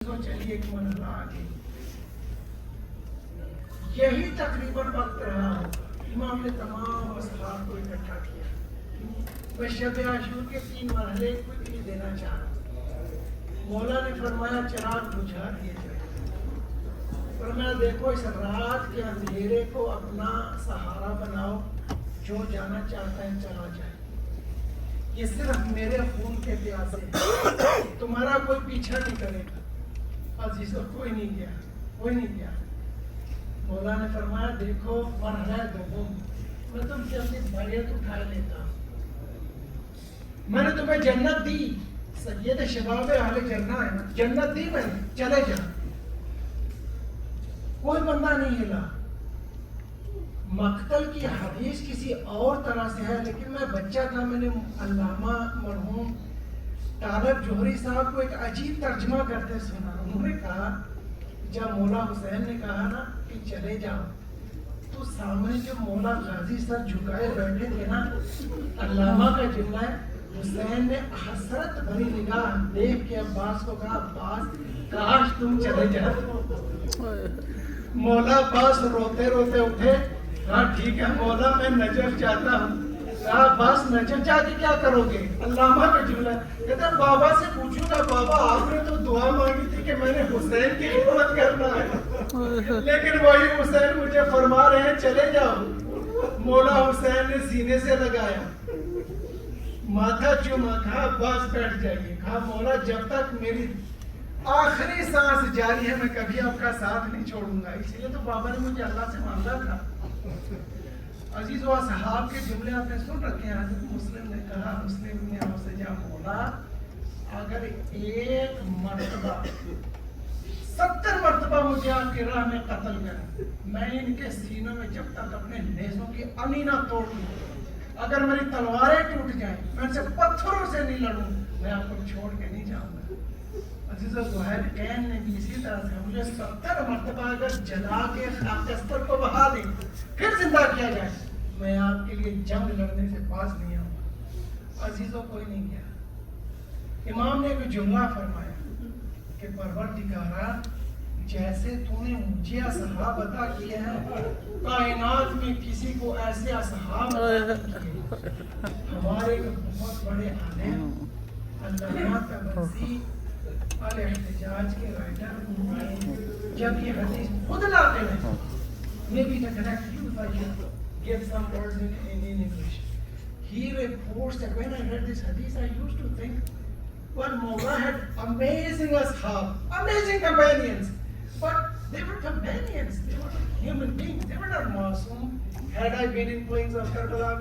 چلیے ایک مرحلہ آگے یہی تقریباً وقت رہا ہوگا. امام نے تمام اصحاب کو اکٹھا کیا. میں شب عاشور کے 3 مرحلے کوئی نہیں دینا چاہ رہا. مولا نے فرمایا چراغ بجھا دیے جائے. فرمایا دیکھو اس رات کے اندھیرے کو اپنا سہارا بناؤ, جو جانا چاہتا ہے چلا جائے. یہ صرف میرے خون کے پیاسے ہیں, تمہارا کوئی پیچھا نہیں کرے گا. عزیزوں کوئی نہیں گیا, کوئی نہیں گیا. مولا نے فرمایا دیکھو مرحلہ دوم, میں تم سے اپنی بیعت اٹھا لیتا ہوں. میں نے تمہیں جنت دی, سید شباب اہل جنہ ہے, جنت دی میں نے, چلے جا. کوئی بندہ نہیں ہلا. مقتل کی حدیث کسی اور طرح سے ہے, لیکن میں بچہ تھا, میں نے علامہ مرحوم طالب جوہری صاحب کو ایک عجیب ترجمہ کرتے سنا. انہوں نے کہا جب مولا حسین نے کہا نا کہ چلے جاؤ, تو سامنے جو مولا غازی سر جھکائے بیٹھے تھے نا, علامہ کا جملہ ہے, حسین نے حسرت بھری نگاہ دیکھ کے عباس کو کہا عباس کاش تم چلے جاؤ. مولا عباس روتے روتے اٹھے, کہا ٹھیک ہے مولا میں نجف جاتا ہوں. کہا عباس نجف جا کے کیا کرو گے؟ علامہ کا جملہ ہے, کہتا بابا سے پوچھوں گا بابا آپ نے تو دعا مانگی تھی کہ میں نے حسین کی خدمت کرنا ہے, لیکن وہی حسین مجھے فرما رہے ہیں چلے جاؤ. مولا حسین نے سینے سے لگایا, ماتھا چوما, کہا عباس بیٹھ جائیے. کہا مولا جب تک میری آخری سانس جاری ہے میں کبھی آپ کا ساتھ نہیں چھوڑوں گا. اس لیے تو بابا نے مجھے اللہ سے مانگا تھا. عزیز و اصحاب کے جملے آپ نے سن رکھے ہیں. حضرت مسلم نے کہا, مسلم نے آپ سے جا مولا اگر ایک مرتبہ 70 مرتبہ مجھے آپ کی راہ میں قتل کریں, میں ان کے سینوں میں جب تک اپنے نیزوں کی انی نہ توڑ دوں, اگر میری تلواریں ٹوٹ جائیں, میں ان سے پتھروں سے نہیں لڑوں, میں آپ کو چھوڑ کے نہیں جاؤں گا. عزیز و زہیر کین نے بھی اسی طرح سے مجھے 70 مرتبہ اگر جلا کے خاکستر کو بہا دیں, پھر زندہ کیا جائے, میں آپ کے لیے جنگ لڑنے سے پاس نہیں آؤں گا. عزیزوں کوئی نہیں گیا. امام نے ایک جملہ فرمایا کہ پروردگارا جیسے تو نے مجھے اصحاب عطا کیے ہیں, کائنات میں کسی کو ایسے اصحاب عطا کیے. ہمارے ایک بہت بڑے عالم علامہ طبرسی الاحتجاج کے رائٹر جب یہ حدیث خود لاتے ہیں, maybe to connect you if I can get some words in English. He reports that when I read this hadith I used to think, well, Mola had amazing ashab, amazing companions, but they were companions, they were not human beings, they were not masoom. Had I been in plains of Karbala,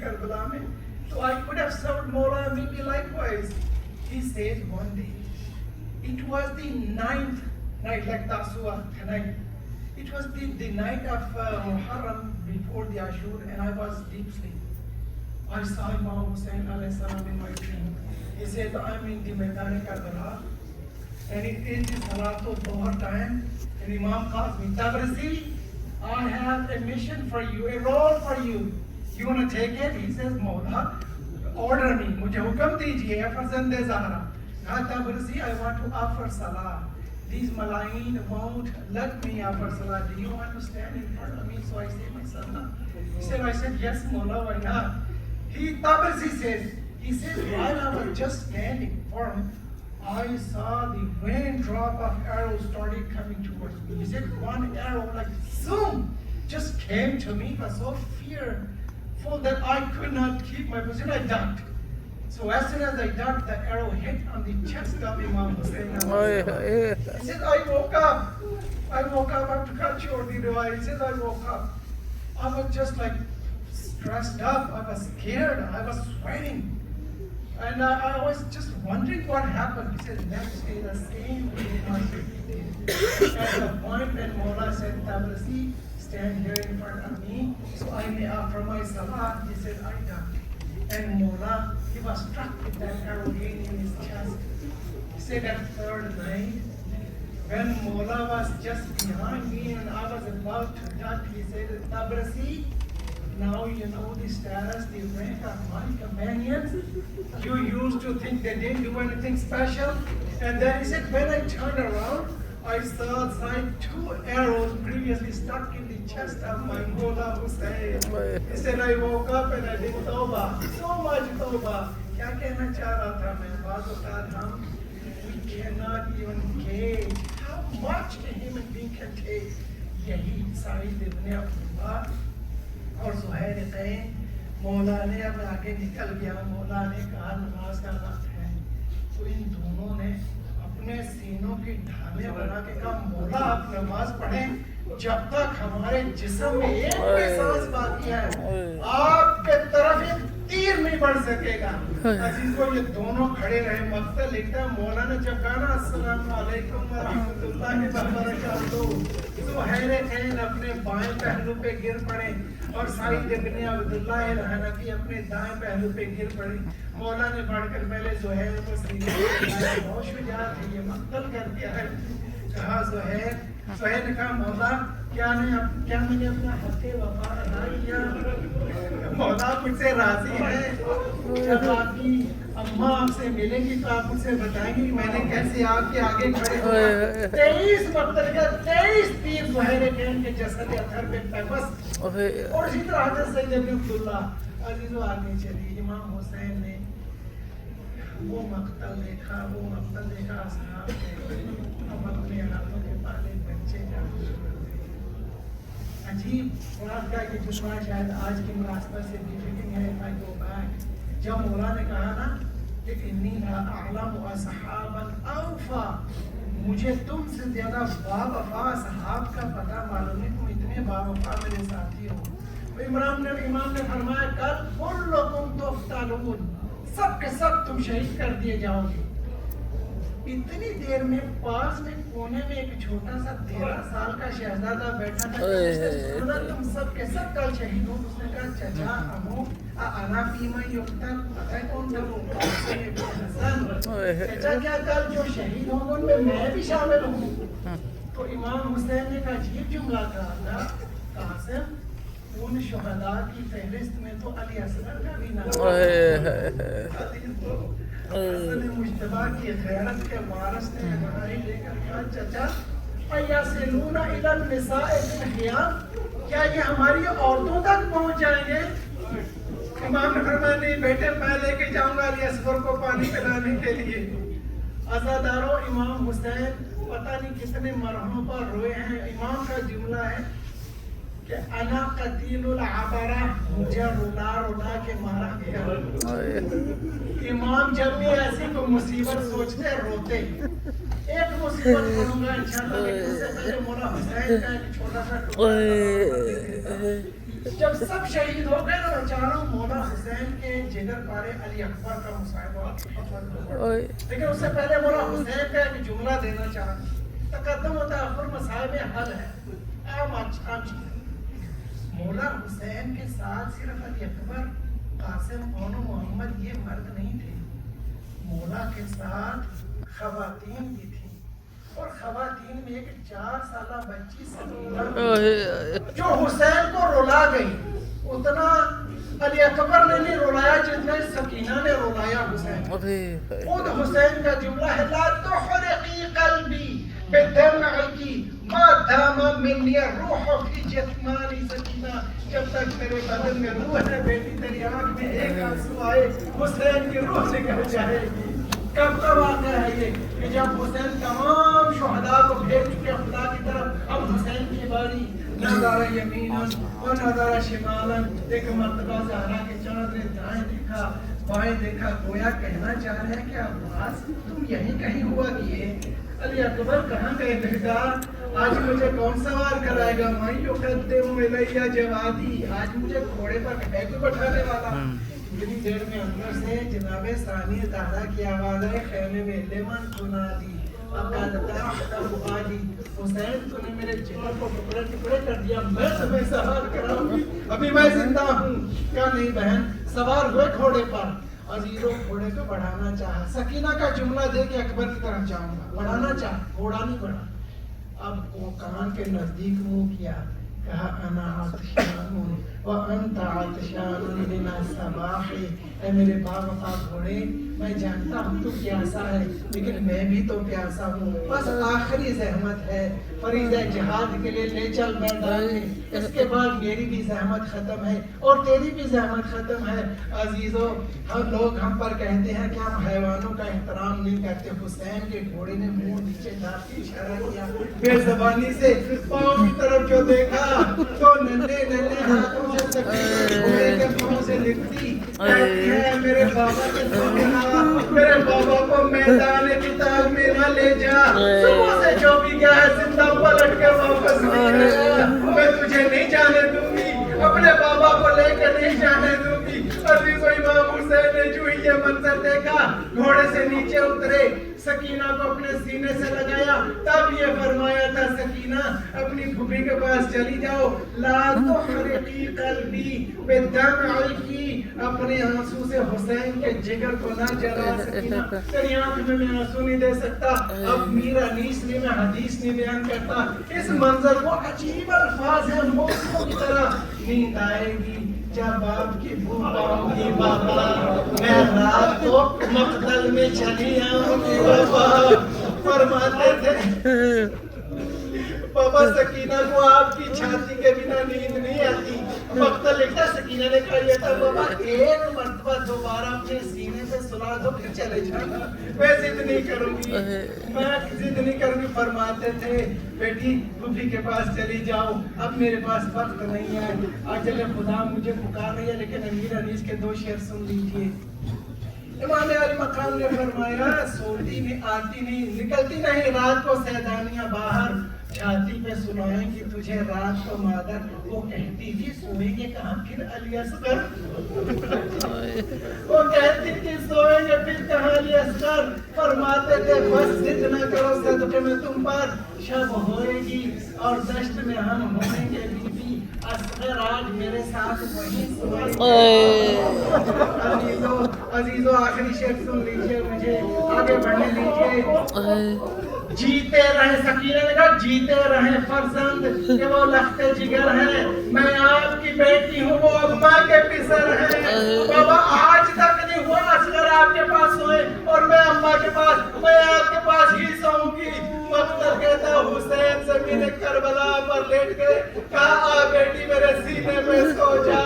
Karbala mein, so I could have served Mola maybe likewise. He says one day, it was the 9th night, like Tasua night. It was the night of Muharram before the Ashur, and I was deep sleep. I saw Imam Hussain alayhi salam in my dream. He said, I'm in the Maidan Karbala, and it is the Salatul Dhuhr time, and Imam calls me, Tabrasi, I have a mission for you, a role for you. You want to take it? He says, Mawla, order me, mujhe hukam dijiye, farzande Zahra. Tabrasi, I want to offer salah. These Malayin won't let me offer salah. Do you want to stand in front of me so I say my salah? I said, yes, Mawla, why not? Tabrasi says, while I was just standing firm, I saw the raindrop of arrows started coming towards me. He said, one arrow like zoom just came to me. It was so fearful that I could not keep my position. I ducked. So as soon as I ducked, the arrow hit on the chest of Imam Hussain. He said, I woke up. I have to cut short the riwayah. He said, I woke up. I was just like stressed up. I was scared. I was sweating. And I was just wondering what happened. He said, next day the same thing was repeated. At the point when Mola said, Tabrasi, stand here in front of me so I may offer my salah, he said, I ducked. And Mola, he was struck with that arrow in his chest. He said that third night, when Mola was just behind me and I was about to duck, he said, Tabrasi, Now you know the status, the rank of my companions. You used to think they didn't do anything special. And then he said, when I turned around, I saw like 2 arrows previously stuck in the chest of my Mullah Hussain. He said, I woke up and I did tawbah. So much tawbah. کیا کہنا چاہ رہا تھا میں؟ بعض اوقات ہم we cannot even gauge how much a human being can take. یہی سعید ابن عبداللہ اور زہیر قین، مولا نے اب آگے نکل گیا، مولا نے کہا نماز کا وقت ہے، تو ان دونوں نے اپنے سینوں کی ڈھالیں بنا کے کہا مولا آپ نماز پڑھیں جب تک ہمارے جسم میں ایک بھی سانس باقی ہے آپ کے طرف ایک تیر نہیں بڑھ سکے گا۔ عزیزو یہ دونوں کھڑے رہے، مقتل لکھتا ہے مولا نے جب کہا نا السلام علیکم ورحمۃ اللہ وبرکاتہ، زہیر قین اپنے بائیں پہلو پہ گر پڑے اور سعید ابن عبداللہ الحنفی اپنے دائیں پہلو پہ گر پڑے۔ مولا نے بڑھ کر پہلے زہیر کو سینے پہ بہت شجاعت ہے، یہ مقتل کر دیا ہے۔ کہا زہیر نے کہا مولا کیا میں نے اپنا حق وفا ادا کیا؟ مولا مجھ سے راضی ہے، جب آپ کی اماں آپ سے ملیں گی تو آپ مجھ سے بتائیں گی میں نے کیسے آپ کے آگے کھڑے ہوا۔ 23 مقتل کا 23 تیر زہیر قین کے جسد اطہر پہ پیوست، اور اسی طرح حضرت سید ابن عبداللہ۔ عزیزو آگے چلیے، امام حسین نے وہ مقتل دیکھا اصحاب کے اب اپنے ہاتھوں کے پالے بچے جانے شروع ہوئے۔ عجیب بات کا کہ جمعہ شاید آج کی مناسبت سے بفٹنگ ہے۔ میں گو بیک، جب مولا نے کہا نا کہ انی لا اعلم اصحابا اوفا، مجھے تم سے زیادہ باوفا اصحاب کا پتہ معلوم نہیں، تم اتنے باوفا میرے ساتھی ہو۔ امام نے فرمایا کل کلکم تفتنون، سب کے سب تم شہید کر دیے جاؤ گے۔ اتنی دیر میں پاس میں کونے میں ایک چھوٹا سا 13 سال کا شہزادہ بیٹھا تھا، تم سب کے سب کل شہید ہو۔ اس نے کہا چچا امو انا فیما یقتل، پتہ ہے کون تھا وہ؟ چچا کیا کل جو شہید ہوں گے ان میں میں بھی شامل ہوں؟ تو امام حسین نے کہا عجیب جملہ کہا تھا، قاسم ان شہداء کی فہرست میں تو علی اصغر کا بھی نام ہے۔ حسن مجتبیٰ کی غیرت کے وارث نے بڑھائی لے کر کہا چچا ایصلون الی النساء بالخیام، کیا یہ ہماری عورتوں تک پہنچ جائیں گے؟ امام نے فرمایا نہیں بیٹے، میں لے کے جاؤں گا علی اصغر کو پانی پلانے کے لیے۔ عزادارو امام حسین پتہ نہیں کتنے مرحلوں پر روئے ہیں۔ امام کا جملہ ہے کہ انا قتیل العبرہ، مجھے رولا رولا کے مارا گیا۔ امام جب بھی ایسی کوئی مصیبت سوچتے روتے، ایک مصیبت کروں گا انشاءاللہ، لیکن اس سے پہلے مولا حسین کا ایک چھوٹا سا ٹکڑا، جب سب شہید ہو گئے تو چاروں مولا حسین کے جگر پارے علی اکبر کا مصاحبہ، لیکن اس سے پہلے مولا حسین کا ایک جملہ دینا چاہا۔ تقدم و تاخر مصائب حل ہے، عام چیز۔ مولا حسین کے ساتھ صرف علی اکبر، قاسم اور محمد یہ مرد نہیں تھے، مولا کے ساتھ خواتین بھی تھیں، اور خواتین میں ایک 4 سالہ بچی سکینہ جو حسین کو رلا گئی، اتنا علی اکبر نے نہیں رلایا جتنا سکینہ نے رلایا حسین۔ خود حسین کا جملہ ہے لا تحرقی قلبی بدمعکی ما دام منی الروح فی جسمانی سکینہ، جب تک میرے بدن میں روح ہے بیٹی تیری آنکھ میں ایک آنسو آئے حسین کی روح نکل جائے گی۔ کب کا واقعہ ہے یہ کہ جب حسین تمام شہداء کو بھیج چکے خدا کی طرف، اب حسین کی باری، نظر یمیناً و نظر شمالاً، ایک مرتبہ زہرا کے چاند نے دائیں دیکھا بائیں دیکھا، گویا کہنا چاہ رہے ہیں کہ عباس تم یہیں کہیں ہوا کیے؟ علی اکبر کہاں گئے بیٹا؟ آج مجھے کون سوار کرائے گا؟ میں یقدم الیہ جوادی، آج مجھے گھوڑے پر ہے کوئی بٹھانے والا؟ اتنی دیر میں اندر سے جناب ثانی زہرا کی آواز آئی خیمے میں لمن تنادی فقد تحت فؤادی، حسین تو نے میرے جگر کو ٹکڑے ٹکڑے کر دیا، میں تمہیں سوار کراؤں گی، ابھی میں زندہ ہوں۔ کیا نہیں بہن، سوار ہوئے گھوڑے پر، عزیزوں گھوڑے کو بڑھانا چاہا، سکینہ کا جملہ دے کے اکبر کی طرف جاؤں گا، بڑھانا چاہا، گھوڑا نہیں بڑھا۔ اب وہ کان کے نزدیک منہ کیا، کہا انا عطشان وانت عطشان بنا صباحی، اے میرے باوفا گھوڑے میں جانتا ہوں تو پیاسا ہے لیکن میں بھی تو پیاسا ہوں، بس آخری زحمت ہے، فریضہ جہاد کے لیے لے چل میدان میں، اس کے بعد میری بھی زحمت ختم ہے اور تیری بھی زحمت ختم ہے۔ عزیزو ہم لوگ ہم پر کہتے ہیں کہ ہم حیوانوں کا احترام نہیں کرتے، حسین کے گھوڑے نے منہ نیچے ڈال کے اشارہ کیا، بے زبانی سے پاؤں کی طرف جو دیکھا تو ننھے ننھے ہاتھوں سے سکینہ گھوڑے کے پاؤں سے لکھتی کہتی ہے میرے بابا کے سامنے، میرے بابا کو میدان قتال میں نہ لے جا، صبح سے جو بھی گیا ہے زندہ پلٹ کے واپس نہیں آیا، میں تجھے نہیں جانے دوں گی، اپنے بابا کو لے کے نہیں جانے دوں گی۔ عزیزو امام حسین نے جو ہی یہ منظر دیکھا گھوڑے سے نیچے اترے، سکینہ کو اپنے سینے سے لگایا، تب یہ فرمایا تھا سکینہ اپنی پھوپھی کے پاس چلی جاؤ، لا تحرقی قلبی بدمعکی، اپنے آنسو سے حسین کے جگر کو نہ جلا، سکینہ تیری آنکھ میں میں آنسو نہیں دے سکتا، اب میرا نیس لیے میں حدیث نہیں بیان کرتا۔ اس منظر کو عجیب الفاظ ہیں موسیقی کی طرح، نیند آئے گی جب آپ کی بھو پاؤں گی بابا، میں رات کو مقتل میں چلی آؤں گی بابا۔ فرماتے تھے بابا سکینہ کو آپ کی چھاتی کے بنا نیند نہیں آتی، مقتل لکھتا سکینہ نے کہا یہ تھا بابا ایک مرتبہ دوبارہ اپنے سینے پہ سلا دو پھر چلے جانا، میں ضد نہیں کروں گی، میں ضد نہیں کروں گی۔ فرماتے تھے بیٹی پھوپھی کے پاس چلی جاؤ، اب میرے پاس وقت نہیں ہے، اجل خدا مجھے پکار رہی ہے، لیکن امیر انیس کے دو شعر سن لیجئے۔ امام علی مقام نے فرمایا سوتی نہیں آتی نہیں نکلتی نہیں رات کو سیدانیاں باہر، چھاتی پہ سنائیں گی تجھے رات کو مادر، وہ کہتی تھی سوئیں گے کہاں پھر علی اصغر، وہ کہتی تھی سوئیں گے پھر کہاں علی اصغر۔ فرماتے تھے بس ضد نہ کرو صدقے میں تم پر، شب ہوئے گی اور دشت میں ہم ہوئیں گے بی بی، اصغر آج میرے ساتھ وہیں سوئیں گے۔ عزیزو آخری شعر سن لیجئے، مجھے آگے بڑھنے لیجئے۔ جیتے رہے سکینہ نے کہا جیتے رہے فرزند کہ وہ لختے جگر ہیں، میں آپ کی بیٹی ہوں وہ اماں کے پسر ہیں، بابا آج تک نہیں ہوا اصغر آپ کے پاس سوئے اور میں اماں کے پاس، میں آپ کے پاس ہی سوؤں گی۔ مقتل کہتا حسین زمین کربلا پر لیٹ گئے، کہا آ بیٹی میرے سینے میں سو جا۔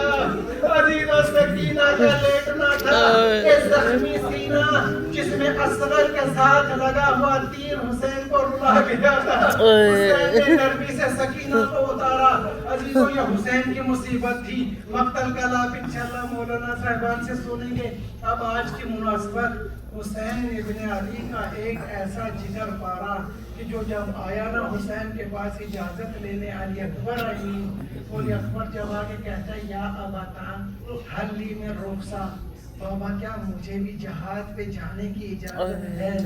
عزیز و سکینہ کا لیٹنا تھا کہ زخمی سینہ جس میں اصغر کے ساتھ لگا ہوا تیر حسین کو رلا گیا تھا، حسین نے نرمی سے سکینہ کو اتارا۔ عزیزو یہ حسین کی مصیبت تھی، مقتل کا لاب انشاءاللہ مولانا صاحبان سے سنیں گے۔ اب آج کی مناسبت حسین ابن علی کا ایک ایسا جگر پارا کہ جو جب آیا نا حسین کے پاس اجازت لینے علی اکبر آئی، علی اکبر جب آگے کہتا ہے یا اباتان حلی میں رخصا، بابا کیا مجھے بھی جہاد پہ جانے کی اجازت ہے؟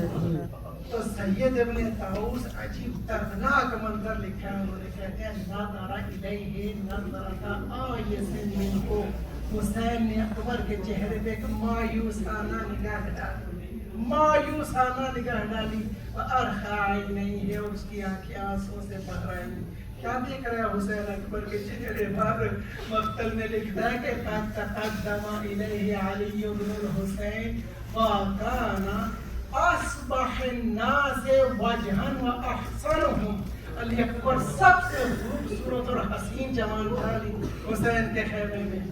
تو سید ابن طاؤس عجیب دردناک منظر لکھا ہے، انہوں نے کہتے ہیں نظر الیہ نظرۃ آیس منہ، حسین نے اکبر کے چہرے پہ ایک مایوسانہ نگاہ ڈالی، مایوسانہ نگاہ ڈالی، ارخا عینیہ، اور اس کی آنکھیں آنسوں سے بھر آئیں۔ کیا دیکھ رہا ہے حسین اکبر کے چہرے پر؟ مقتل میں لکھتا ہے کہ قد تقدم الیہ علی بن الحسین وکان اصبح الناس وجہا واحسنهم، علی اکبر سب سے خوبصورت اور حسین جوان تھا حسین کے خیمے میں۔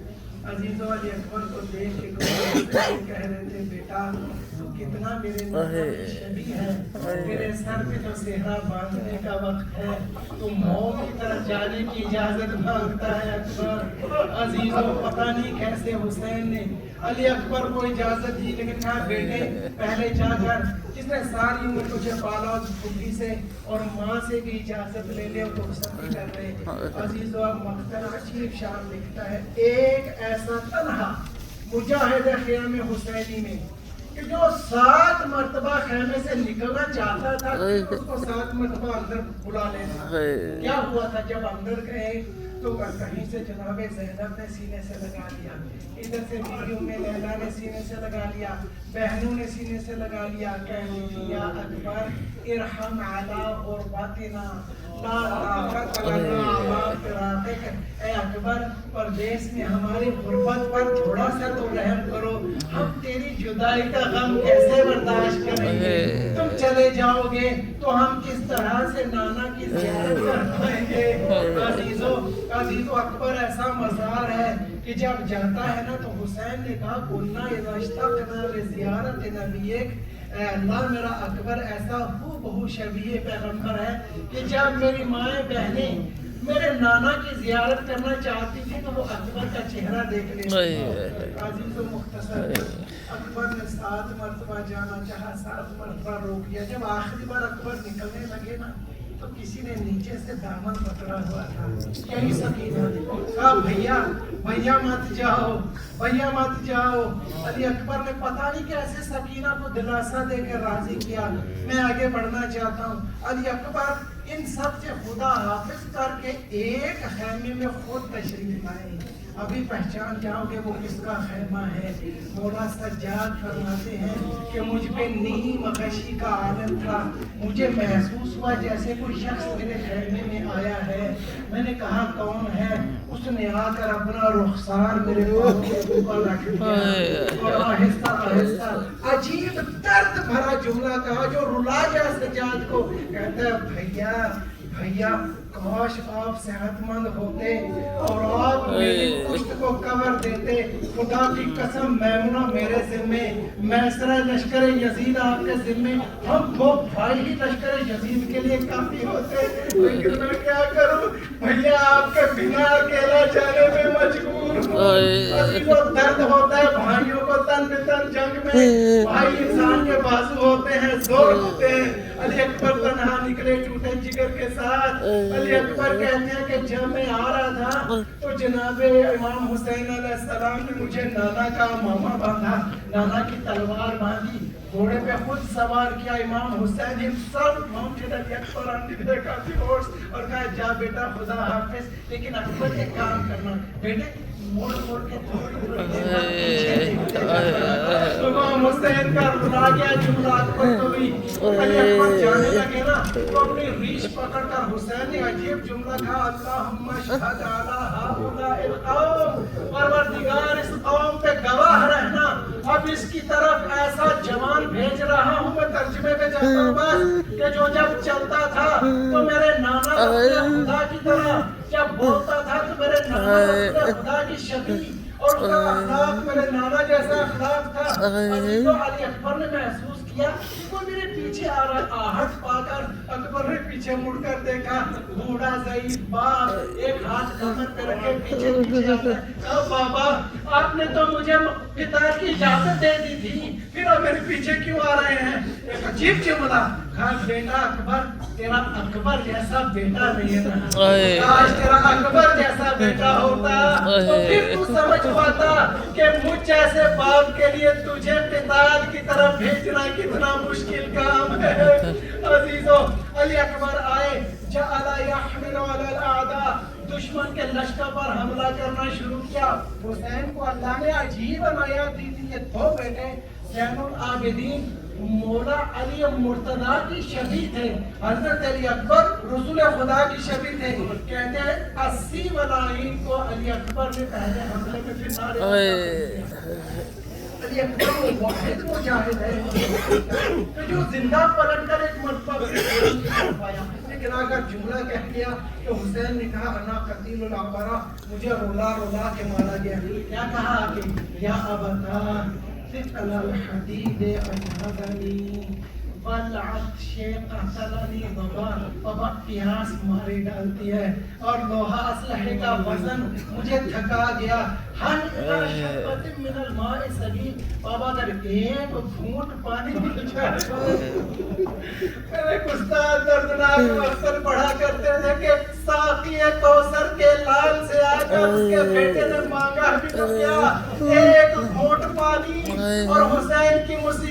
عزیزو علی اکبر کو دیکھ کے کہہ رہے تھے بیٹا تو کتنا میرے نبی شبیہ ہے، میرے سر پہ تو صحرا باندھنے کا وقت ہے، تو موت کی طرف جانے کی اجازت مانگتا ہے اکبر۔ عزیزو پتہ نہیں کیسے حسین نے علی اکبر کو اجازت دی، لیکن کہا بیٹے پہلے جا کر جس نے ساری عمر تجھے پالا اس پھوپھی سے اور ماں سے بھی اجازت لے لے، اور رخصت بھی کر رہے۔ عزیزو اب مقتل عجیب شان لکھتا ہے، ایک ایسا تنہا مجاہد خیام حسینی میں کہ جو 7 مرتبہ خیمے سے نکلنا چاہتا تھا اس کو 7 مرتبہ اندر بلا لینا. کیا ہوا تھا جب اندر گئے تو کہیں سے جناب زینب نے سینے سے لگا لیا, ادھر سے بیوی ام لیلا نے سینے سے لگا لیا, بہنوں نے سینے سے لگا لیا. کہنے لگی یا اکبر ارحم علی غربتنا لا طاقت لنا علی فراقک, اے اکبر پردیس میں ہماری غربت پر تھوڑا سا تو رحم کرو, ہم تیری جدائی کا غم کیسے برداشت کریں گے, تم چلے جاؤ گے تو ہم کس طرح سے نانا کی زیارت کر پائیں گے. عزیزو اکبر ایسا مزار ہے کہ جب جاتا ہے نا تو حسین نے کہا کننا اذا اشتقنا لزیارت نبیک, اے اللہ میرا اکبر ایسا ہو بہو شبیہ پیغمبر ہے کہ جب میری مائیں بہنیں میرے نانا کی زیارت کرنا چاہتی تھی تو وہ اکبر کا چہرہ دیکھ لیتے. عزیز و مختصر اکبر نے 7 مرتبہ جانا چاہا, 7 مرتبہ روک لیا. جب آخری بار اکبر نکلنے لگے نا تو کسی نے نیچے سے دامن پکڑا ہوا تھا. یہی سکینہ کہا بھیا بھیا مت جاؤ, بھیا مت جاؤ. علی اکبر نے پتہ نہیں کیسے سکینہ کو دلاسا دے کر راضی کیا, میں آگے بڑھنا چاہتا ہوں. علی اکبر ان سب سے خدا حافظ کر کے ایک خیمے میں خود تشریف لائے. ابھی پہچان جاؤ گے وہ کس کا خیمہ ہے. مولا سجاد فرماتے ہیں کہ مجھ پہ نیم غشی کا عالم تھا, مجھے محسوس ہوا جیسے کوئی شخص میرے خیمے میں آیا ہے. میں نے کہا کون ہے, اس نے آ کر اپنا رخسار میرے پاؤں کے اوپر رکھ دیا اور آہستہ آہستہ عجیب درد بھرا جملہ کہا جو رلا گیا سجاد کو. کہتا ہے بھیا بھیا کاش آپ صحت مند ہوتے اور آپ میری پشت کو کور دیتے. خدا کی قسم میمونہ میرے ذمے, میسرہ لشکر یزید آپ کے ذمے, ہم 2 بھائی ہی لشکر یزید کے لیے کافی ہوتے. لیکن میں کیا کروں بھیا, آپ کے بنا اکیلا جانے میں مجبور ہوں. عزیزو درد ہوتا ہے بھائیوں کو تن بتن جنگ میں, بھائی انسان کے بازو ہوتے ہیں, زور ہوتے ہیں. علی اکبر تنہا نکلے ٹوٹے جگر کے ساتھ. علی اکبر کہتے ہیں کہ جب میں آ رہا تھا تو جناب امام حسین علیہ السلام نے مجھے نانا کا ماما باندھا, نانا کی تلوار باندھی, گھوڑے پہ خود سوار کیا. امام حسین himself mounted Ali Akbar on the back of the horse اور کہا جا بیٹا خدا حافظ. لیکن اکبر ایک کام کرنا بیٹے, موڑ موڑ کے امام حسین کا رلا گیا جملہ اکبر کو بھی. علی اکبر جانے لگے نا تو اپنی ریش پکڑ کر حسین نے عجیب جملہ کہا اللہم اشہد علی ہؤلاء القوم, پروردگار اس قوم پہ گواہ رہنا, اب اس کی طرف ایسا جوان بھیج رہا ہوں. میں ترجمے پہ جاتا ہوں بس کہ جو جب چلتا تھا تو میرے نانا خدا کی طرح, جب بولتا تھا تو میرے نانا خدا کی شبیہ, اور اس کا اخلاق میرے نانا جیسا اخلاق تھا. عزیزو علی اکبر نے محسوس کیا وہ میرے پیچھے آ رہا ہے. آہٹ پا کر اکبر نے پیچھے مڑ کر دیکھا, بوڑھا ضعیف باپ ایک ہاتھ کمر پہ رکھے پیچھے پیچھے آتا ہے. کہا بابا آپ نے تو مجھے پتا کی اجازت دے دی تھی, پھر آپ میرے پیچھے کیوں آ رہے ہیں. ایک عجیب جملہ کہا بیٹا اکبر تیرا اکبر جیسا بیٹا نہیں ہے نا, کاش تیرا اکبر جیسا بیٹا ہوتا تو پھر تو سمجھ پاتا کہ مجھ جیسے باپ کے لیے تجھے قتال کی طرف بھیجنا کتنا مشکل کام ہے. عزیزو علی اکبر آئے, جعل یحمل علی الاعداء, دشمن کے لشکر پر حملہ کرنا شروع کیا. حسین کو اللہ نے عجیب عنایات دی تھی. یہ 2 بیٹے زین العابدین مولا علی مرتضیٰ کی شبیہ تھے, حضرت علی اکبر رسول خدا کی شبیہ تھے. کہتے ہیں 80 ملاعین کو علی اکبر نے پہلے حملے میں پھر مارے. علی اکبر وہ واحد مجاہد ہے کہ جو زندہ پلٹ کر ایک مرتبہ کر پایا. لیکن اگر جملہ کہہ گیا کہ حسین نے کہا انا قتیل العبرہ, مجھے رولا رولا کے مارا گیا. کیا کہا کہ یا ابتا ثقل الحدید اجهدنی والعطش قتلنی ضبا. بابا پیاس ماری ڈالتی ہے اور لوہا اسلحے کا وزن مجھے تھکا گیا. ہن شربت من الماء سبیل, بابا اگر ایک گھونٹ پانی مل جائے. میرے استاد دردناک مقصد پڑھا کرتے تھے کہ ساقی کوثر کے لال سے آ کر اس کے بیٹے نے مانگا بھی تو کیا, ایک گھونٹ پانی, اور حسین کی مصیبت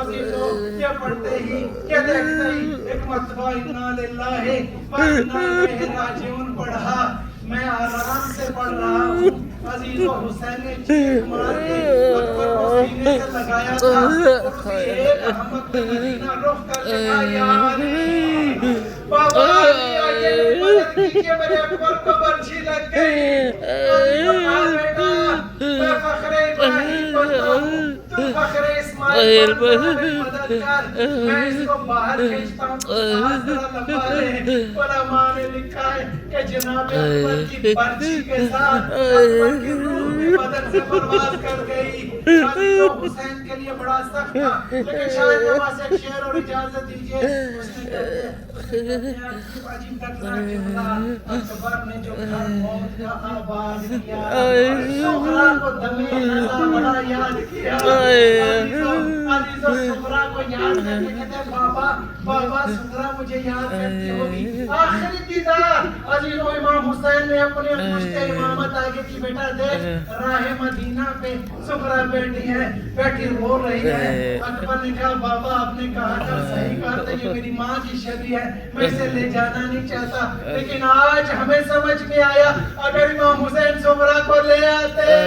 عزیزوں یہ پڑھتے ہی یہ دیکھتے ہی ایک مرتبہ انا للہ و انا الیہ راجعون پڑھا. میں آرام سے پڑھ رہا ہوں. عزیزوں حسین نے چیخ مار کے اکبر کو سینے سے لگایا تھا. اسی ایک احمد نے مدینہ رخ کر کے کہا یا علی بابا علی آئیے مدد کیجیے میرے اکبر کو برچھی لگ گئی. عزیزوں کہا بیٹا میں فخر ابراہیم بنتا ہوں تو فخر اسماعیل بنتا میری مدد کر. میں اس کو باہر کھینچتا ہوں تو سانس ذرا لمبا لے. علماء نے لکھا ہے کہ جناب اکبر کی برچھی کے ساتھ اکبر کی روح بھی بدن سے پرواز کر گئی. عزیزوں حسین کے لیے بڑا سخت تھا لیکن شاید نواز ایک شعر اور اجازت دیجیے. اس نے کہتے عجیب دردناک جملہ اکبر نے جو گھر موت کا آباد کیا سغرا کو دمِ نزا بڑا یاد کیا. عزیزوں سغرا کو یاد کرتے کہتے ہیں بابا بابا سغرا مجھے یاد کرتی ہوگی. آخری دیدار عزیزوں امام حسین نے اپنے مشت امامت آگے کی. بیٹا دیکھ راہ مدینہ پہ سغرا بیٹھی ہے بیٹھی رو رہی ہے. اکبر نے کہا بابا آپ نے کہا تھا صحیح کہا تھا یہ میری ماں کی شبیہ ہے میں اسے لے جانا نہیں چاہتا لیکن آج ہمیں سمجھ میں آیا اگر امام حسین سغرا کو لے آتے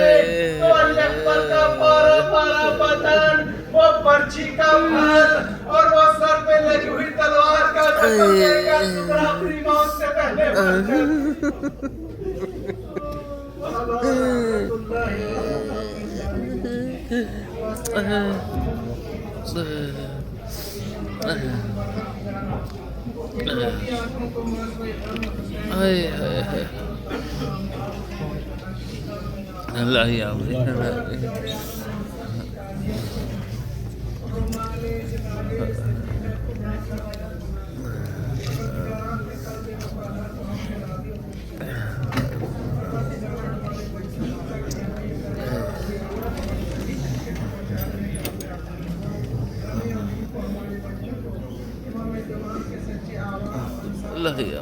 تو علی اکبر کا پارا پارا بدن وہ برچھی کا پھل اور وہ سر پہ لگی ہوئی تلوار کا سغرا اپنی موت سے پہلے مر جائے. اللہ یا اللہ یا